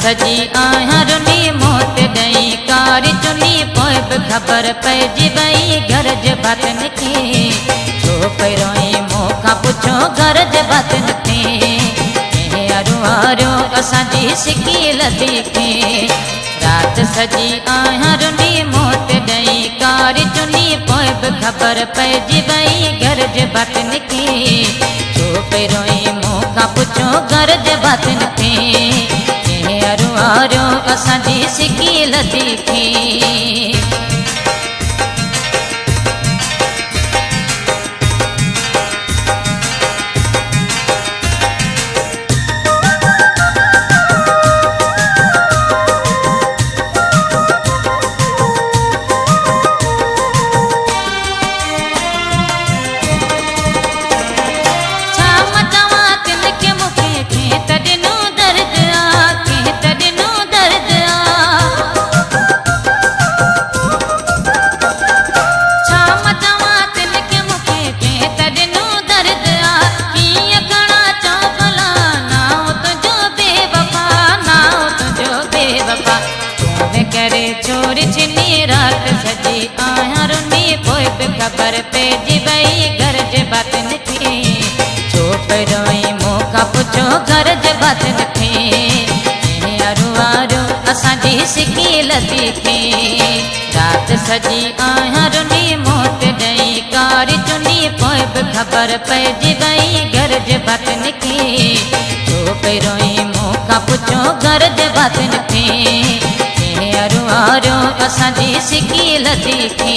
सजी आया रुनी मोत दई कारी चुनी पोइ बि ख़बर पइजी वई घर जे बातन खे छो पई रोई मूंखां पुछो घर जे बातन खे अरू आरियो असांजी सिकी लधी खे रात सजी आया रुनी मोत दई कारी चुनी पोइ बि ख़बर पइजी वई घर जे बातन खे छो पई रोई मूंखां पुछो घर जे बातन खे अरू आरियो असांजी सिकी लधी खे चोरी छिनी रात सजी आया रुनी पोइ बि ख़बर पइजी वई घर जे बातन खे छो पई रोई मूंखां पुछो घर जे बातन खे अरू आरियो असांजी सिकी लधी खे रात सजी आया रुनी मोत ॾई कारी चुनी पोइ बि ख़बर पइजी वई घर जे बातन खे छो पई रोई मूंखां पुछो घर जे बातन खे अरू आरियो असांजी सिकी लधी खे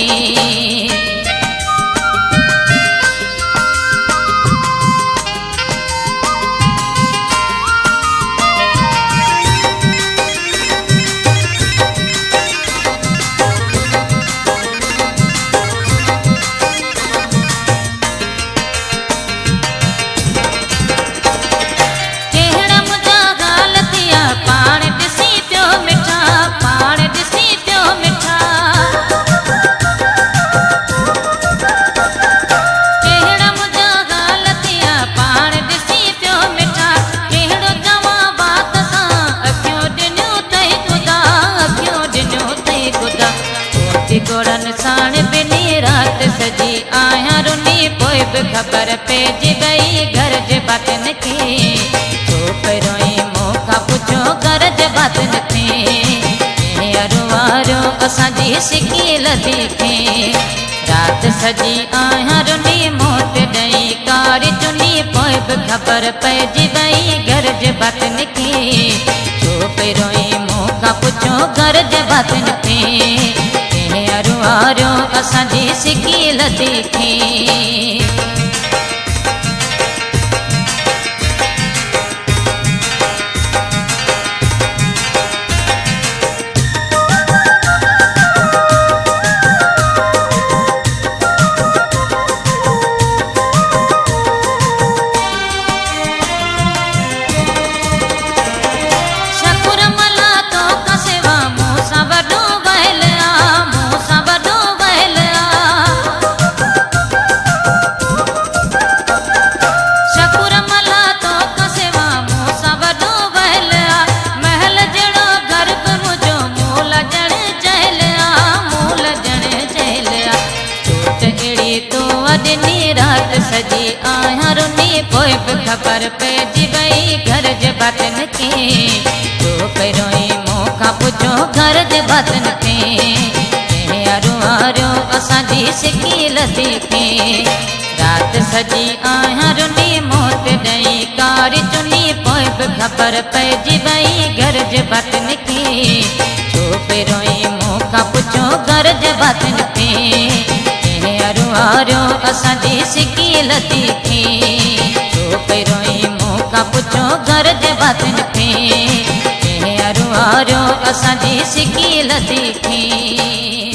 गोड़न साण बिनी रात सजी आया रुनी पोइ बि ख़बर पइजी वई घर जे बातन खे छो पई रोई मूंखां पुछो घर जे बातन खे अरू आरियो असांजी सिकी लधी खे रात सजी आया रुनी मोत ॾई कारी चुनी पोइ बि ख़बर पइजी वई घर जे बातन खे छो पई रोई मूंखां पुछो घर जे बातन खे अरू आरियो असांजी सिकी लधी खे रात सजी आया रुनी पोइ बि ख़बर पइजी वई घर जे बातन खे छो पई रोई मूंखां पुछो घर जे बातन खे अरू आरियो असांजी सिकी लधी खे रात सजी आया रुनी मोत ॾई कारी चुनी पोइ बि ख़बर पइजी वई घर जे बातन खे छो पई रोई मूंखां पुछो घर जे बातन खे अरू आरियो असांजी सिकी लधी खे छो पई रोई मूंखां पुछो घर जे बातन खे अरू आरियो असांजी सिकी लधी खे